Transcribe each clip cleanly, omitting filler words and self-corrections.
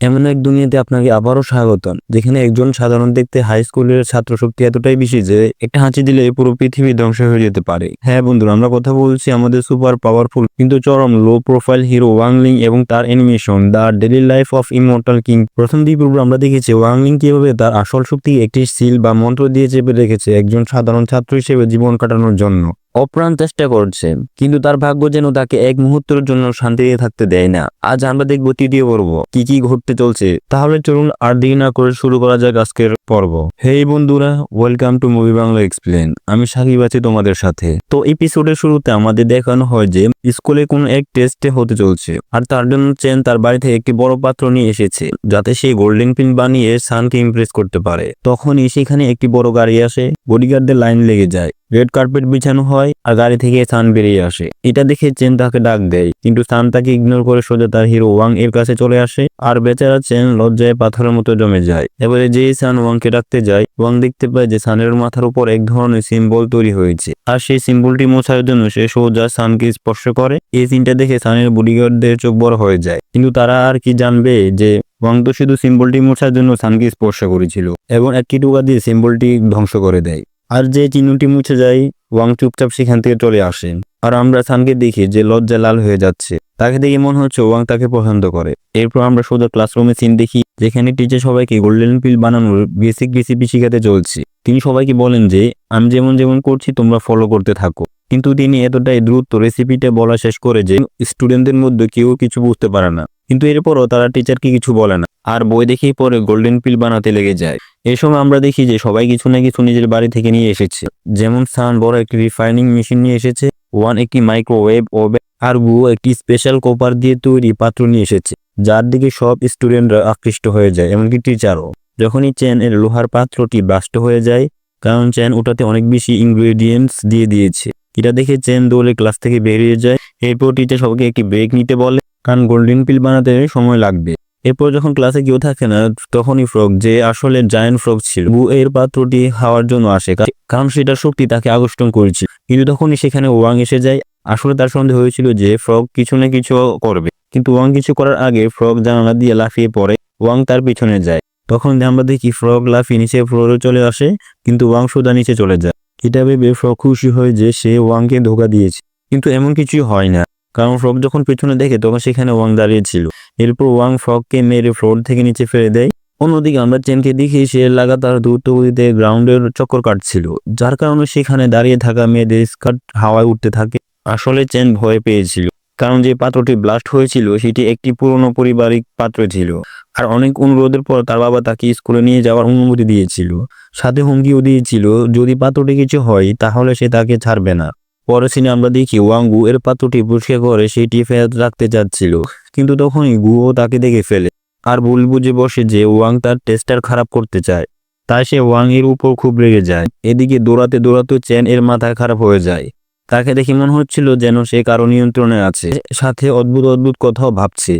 এমন এক দুনিয়াতে আপনাকে আবারও স্বাগতম, যেখানে একজন সাধারণ দেখতে হাই স্কুলের ছাত্র শক্তি এতটাই বেশি যে একটা হাঁচি দিলে পুরো পৃথিবী ধ্বংস হয়ে যেতে পারে। হ্যাঁ বন্ধুরা, আমরা কথা বলছি আমাদের সুপার পাওয়ারফুল কিন্তু চরম লো প্রোফাইল হিরো ওয়াংলিং এবং তার animation the daily life of immortal king. প্রথম দুই পর্বে আমরা দেখেছি ওয়াংলিং কিভাবে তার আসল শক্তি একটি সিল বা মন্ত্র দিয়ে চেপে রেখেছে একজন সাধারণ ছাত্র হিসেবে জীবন কাটানোর জন্য। অপ্রাণ চেষ্টা করছে, কিন্তু তার ভাগ্য যেন তাকে এক মুহূর্তের জন্য শান্তিতে থাকতে দেয় না। আজ আমরা দেখবো তৃতীয় পর্ব কি কি ঘটতে চলছে। তাহলে চলুন আর দেরি না করে শুরু করা যাক আজকের পর্ব। হেই বন্ধুরা, welcome to movie Bangla explain. আমি সাকিব আছি তোমাদের সাথে। তো এপিসোডের শুরুতে আমাদের দেখানো হয় যে স্কুলে কোন এক টেস্টে হতে চলছে, আর তার জন্য চেন তার বাড়ি থেকে একটি বড় পাত্র নিয়ে এসেছে যাতে সে গোল্ডেন পিন বানিয়ে সানকে ইমপ্রেস করতে পারে। তখনই সেখানে একটি বড় গাড়ি আসে, বডিগার্ডদের লাইন লেগে যায়, রেড কার্পেট বিছানো হয় আর গাড়ি থেকে সান বেরিয়ে আসে। এটা দেখে চেন তাকে ডাক দেয়, কিন্তু সান তাকে ইগনোর করে সোজা তার হিরো ওয়াং এর কাছে চলে আসে। আর বেচারা চেন লজ্জায় পাথরের মতো জমে যায়। এবারে যেই সান ওয়াংকে ডাকতে যায়, ওয়াং দেখতে পায় যে সানের মাথার উপর এক ধরনের সিম্বল তৈরি হয়েছে, আর সেই সিম্বলটি মোছার জন্য সে সোজা সানকে স্পর্শ করে। এই সিনটা দেখে সানের বডিগার্ডদের চোখ বড় হয়ে যায়, কিন্তু তারা আর কি জানবে যে ওয়াং তো শুধু সিম্বলটি মোছার জন্য সানকে স্পর্শ করেছিল এবং একটি টোকা দিয়ে সিম্বলটি ধ্বংস করে দেয়। আর যে চিহ্নটি মুছে যায়, ওয়াং চুপচাপ সেখান থেকে চলে আসেন। আর আমরা সানকে দেখি যে লজ্জা লাল হয়ে যাচ্ছে। তাকে দেখে মনে হচ্ছে ওয়াং তাকে পছন্দ করে। এরপর আমরা সোজা ক্লাসরুমে সিন দেখি, যেখানে টিচার সবাইকে গোল্ডেন পিল বানানোর বেসিক রেসিপি শিখাতে চলছে। তিনি সবাইকে বলেন যে আমি যেমন যেমন করছি তোমরা ফলো করতে থাকো, কিন্তু তিনি এতটাই দ্রুত রেসিপিটা বলা শেষ করে যে স্টুডেন্টদের মধ্যে কেউ কিছু বুঝতে পারে না। কিন্তু এরপরও তারা টিচারকে কিছু বলে না, আর বই দেখেই পরে গোল্ডেন পিল বানাতে লেগে যায়। এই সময় আমরা দেখি যে সবাই কিছু না কিছু নিজের বাড়ি থেকে নিয়ে এসেছে। যেমন সান বড় একটি রিফাইনিং মেশিন নিয়ে এসেছে, ওয়ান একটি মাইক্রোওয়েভ ওভেন, আর গু একটি স্পেশাল কপার দিয়ে তৈরি পাত্র নিয়ে এসেছে, যার দিকে সব স্টুডেন্টরা আকৃষ্ট হয়ে যায়, এমনকি টিচারও। যখনই চেন এর লোহার পাত্রটি বাস্ট হয়ে যায়, কারণ চেন ওটাতে অনেক বেশি ইনগ্রেডিয়েন্টস দিয়ে দিয়েছে। এটা দেখে চেন দৌড়ে ক্লাস থেকে বেরিয়ে যায়। এরপর টিচার সবাইকে একটি ব্রেক নিতে বলে, কারণ গোল্ডেন পিল বানাতে সময় লাগবে। এরপর যখন ক্লাসে কেউ থাকে না, তখনই ফ্রগ, যে আসলে জায়ান্ট ফ্রগ ছিল, গু এর পাত্রটি খাওয়ার জন্য আসে, কারণ সেটার শক্তি তাকে আকর্ষণ করেছিল। কিন্তু তখনই সেখানে ওয়াং এসে যায়। আসলে তার সন্দেহ হয়েছিল যে ফ্রগ কিছু না কিছু করবে, কিন্তু ওয়াং কিছু করার আগে ফ্রগ জানালা দিয়ে লাফিয়ে পড়ে। ওয়াং তার পিছনে যায়। তখন আমরা দেখি ফ্রগ লাফিয়ে নিচে ফ্লোরে চলে আসে, কিন্তু ওয়াং সোজা নিচে চলে যায়। এটা ভেবে ফ্রগ খুশি হয় যে সে ওয়াংকে ধোকা দিয়েছে, কিন্তু এমন কিছুই হয় না, কারণ ফ্রগ যখন পেছনে দেখে তখন সেখানে ওয়াং দাঁড়িয়েছিল। এরপর ওয়াং ফ্রগকে মেরে ফ্লোর থেকে নিচে ফেলে দেয়। অন্যদিকে আমরা চেনকে দেখি সে লাগাতার দ্রুত গতিতে গ্রাউন্ডের চক্কর কাটছিল, যার কারণে সেখানে দাঁড়িয়ে থাকা মেয়েদের স্কার্ট হাওয়ায় উঠতে থাকে। আসলে চেন ভয় পেয়েছিল, কারণ যে পাত্রটি ব্লাস্ট হয়েছিল সেটি একটি পুরনো পারিবারিক পাত্র ছিল, আর অনেক অনুরোধের পর তার বাবা তাকে স্কুলে নিয়ে যাওয়ার অনুমতি দিয়েছিল, সাথে হুমকিও দিয়েছিল যদি পাত্রটি কিছু হয় তাহলে সে তাকে ছাড়বে না। পরের সিনে আমরা দেখি ওয়াং গু এর পাত্রটি পরিষ্কার করে সেটি ফেরত রাখতে চাচ্ছিল, কিন্তু তখনই গুও তাকে দেখে ফেলে আর ভুল বুঝে বসে যে ওয়াং তার টেস্টার খারাপ করতে চায়। তাই সে ওয়াং এর উপর খুব রেগে যায়। এদিকে দৌড়াতে দৌড়াতে চেন এর মাথা খারাপ হয়ে যায়। তাকে দেখে মনে হচ্ছিল যেন সে কারো নিয়ন্ত্রণে আছে, সাথে অদ্ভুত অদ্ভুত কথাও ভাবছে,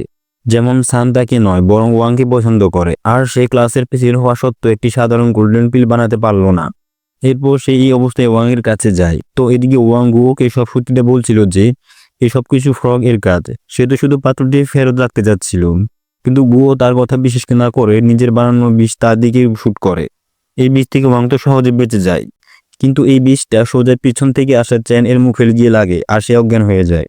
যেমন সান তাকে নয় বরং ওয়াংকে পছন্দ করে, আর সে ক্লাসের প্রেসিডেন্ট হওয়া সত্ত্বেও একটি সাধারণ গোল্ডেন পিল বানাতে পারলো না। এরপর সে এই অবস্থায় ওয়াং এর কাছে যায়। তো এদিকে ওয়াং গুওকে সব সত্যিটা বলছিল যে এই সব কিছু ফ্রগ এর কাজ, সে তো শুধু পাত্রটি ফেরত রাখতে যাচ্ছিল। কিন্তু গুও তার কথা বিশ্বাস না করে নিজের বানানো বিষ তার দিকে শুট করে। এই বিষ থেকে ওয়াং তো সহজে বেঁচে যায়, কিন্তু এই বিষটা সোজা পিছন থেকে আসা চেন এর মুখে গিয়ে লাগে আর সে অজ্ঞান হয়ে যায়।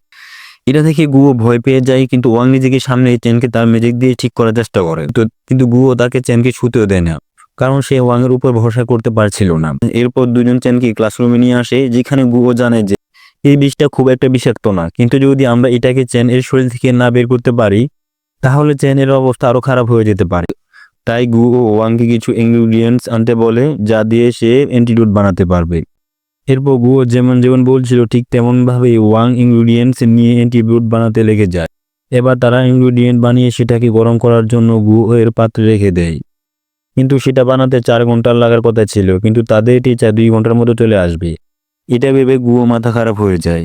এটা দেখে গুও ভয় পেয়ে যায়, কিন্তু ওয়াং নিজেকে সামনে চেনকে তার ম্যাজিক দিয়ে ঠিক করার চেষ্টা করে। কিন্তু গুও তাকে চেনকে ছুতেও দেয় না, কারণ সে ওয়াং এর উপর ভরসা করতে পারছিল না। এরপর দুজন চেনকে ক্লাসরুমে নিয়ে আসে, যেখানে গুও জানে যে এই বিষটা খুব একটা বিষাক্ত না, কিন্তু যদি আমরা এটাকে চেন এর শরীর থেকে না বের করতে পারি তাহলে চেন এর অবস্থা আরো খারাপ হয়ে যেতে পারে। তাই গুও ওয়াংকে কিছু ইনগ্রিডিয়েন্টস আনতে বলে, যা দিয়ে সে অ্যান্টিডোট বানাতে পারবে। এরপর গুও যেমন যেমন বলছিল ঠিক তেমন ভাবে ওয়াং ইনগ্রিডিয়েন্টস নিয়ে অ্যান্টিডোট বানাতে লেগে যায়। এবার তারা ইনগ্রিডিয়েন্ট বানিয়ে সেটাকে গরম করার জন্য গুও এর পাত্রে রেখে দেয়, কিন্তু সেটা বানাতে 4 ঘন্টা লাগার কথা ছিল, কিন্তু তাদের টিচার 2 ঘন্টার মধ্যে চলে আসবে। এটা ভেবে গুও মাথা খারাপ হয়ে যায়।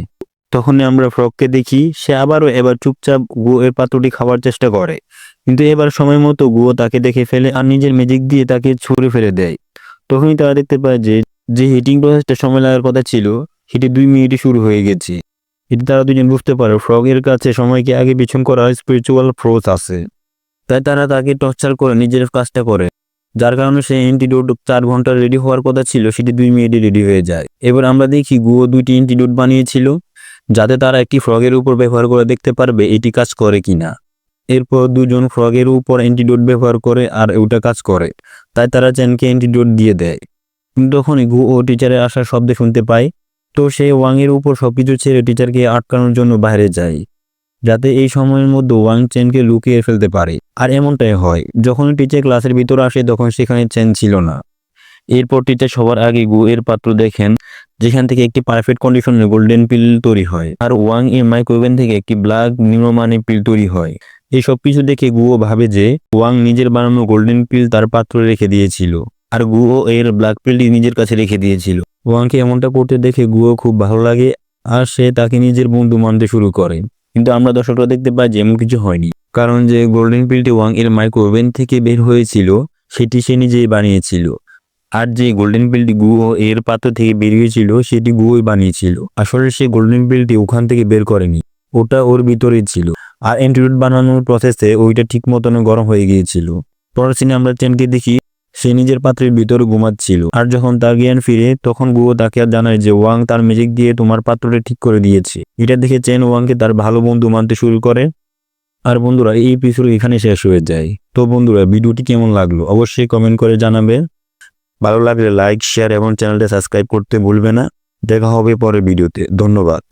তখনই আমরা ফ্রগকে দেখি, সে আবারও এবার চুপচাপ গুও এর পাত্রটি খাওয়ার চেষ্টা করে, কিন্তু এবার সময় মতো গুও তাকে দেখে ফেলে আর নিজের ম্যাজিক দিয়ে তাকে ছুঁড়ে ফেলে দেয়। তখনই তারা দেখতে পায় যে যে হিটিং প্রসেসটা সময় লাগার কথা ছিল সেটি 2 মিনিটে শুরু হয়ে গেছে। এটি তারা দুজন বুঝতে পারে ফ্রগ এর কাছে সময়কে আগে পিছন করার স্পিরিচুয়াল ফোর্স আছে। তাই তারা তাকে টর্চার করে নিজের কাজটা করে, যার কারণে সেই অ্যান্টিডোট 4 ঘন্টা রেডি হওয়ার কথা ছিল সেটি 2 মিনিটে রেডি হয়ে যায়। এবার আমরা দেখি গুয়ো 2টি অ্যান্টিডোট বানিয়েছিল যাতে তারা একটি ফ্রগের উপর ব্যবহার করে দেখতে পারবে এটি কাজ করে কিনা। এরপর দুজন ফ্রগের উপর অ্যান্টিডোট ব্যবহার করে আর ওটা কাজ করে, তাই তারা চেনকে অ্যান্টিডোট দিয়ে দেয়। কিন্তু তখনই গুয়ো টিচারের আসার শব্দ শুনতে পায়, তো সে ওয়াংয়ের উপর সবকিছু ছেড়ে টিচারকে আটকানোর জন্য বাইরে যায়, যাতে এই সময়ের মধ্যে ওয়াং চেনকে লুকিয়ে ফেলতে পারে। আর এমনটাই হয়, যখন টিচার ক্লাসের ভিতরে আসে তখন সেখানে চেন ছিল না। এরপর টিচার সবার আগে গুয়ের পাত্র দেখেন, যেখান থেকে একটি পারফেক্ট কন্ডিশনের গোল্ডেন পিল তৈরি হয়, আর ওয়াং এর মাইক্রোওভেন থেকে একটি ব্ল্যাক নিম্নমানের পিল তৈরি হয়। এই সব কিছু দেখে গুয়ো ভাবে যে ওয়াং নিজের বানানো গোল্ডেন পিল তার পাত্রে রেখে দিয়েছিল, আর গুয়ো এর ব্ল্যাক পিলটি নিজের কাছে রেখে দিয়েছিল। ওয়াংকে এমনটা করতে দেখে গুয়ো খুব ভালো লাগে আর সে তাকে নিজের বন্ধু মানতে শুরু করে। কিন্তু আমরা দর্শকরা দেখতে পাই যে এমন কিছু হয়নি, কারণ যে গোল্ডেন পিলটি ওয়াং এর মাইক্রোওভেন থেকে বের হয়েছিল সেটি সে নিজেই বানিয়েছিল, আর যে গোল্ডেন পিলটি গুয়ো এর পাত্র থেকে বেরিয়েছিল সেটি গুয়োই বানিয়েছিল। আসলে সে গোল্ডেন পিলটি ওখান থেকে বের করেনি, ওটা ওর ভিতরেই ছিল, আর অ্যান্টিডোট বানানোর প্রসেসে ওইটা ঠিক মতন গরম হয়ে গিয়েছিল। পরের সিনে আমরা চেনকে দেখি সে নিজের পাত্রের ভিতরে ঘুমাচ্ছিল, আর যখন তার জ্ঞান ফিরে তখন গুয়ো তাকে জানায় যে ওয়াং তার ম্যাজিক দিয়ে তোমার পাত্রটা ঠিক করে দিয়েছে। এটা দেখে চেন ওয়াংকে তার ভালো বন্ধু মানতে শুরু করে। আর বন্ধুরা, এই এপিসোড এখানে শেষ হয়ে যায়। তো বন্ধুরা, ভিডিওটি কেমন লাগলো অবশ্যই কমেন্ট করে জানাবে। ভালো লাগলে লাইক, শেয়ার এবং চ্যানেলটা সাবস্ক্রাইব করতে ভুলবে না। দেখা হবে পরের ভিডিওতে। ধন্যবাদ।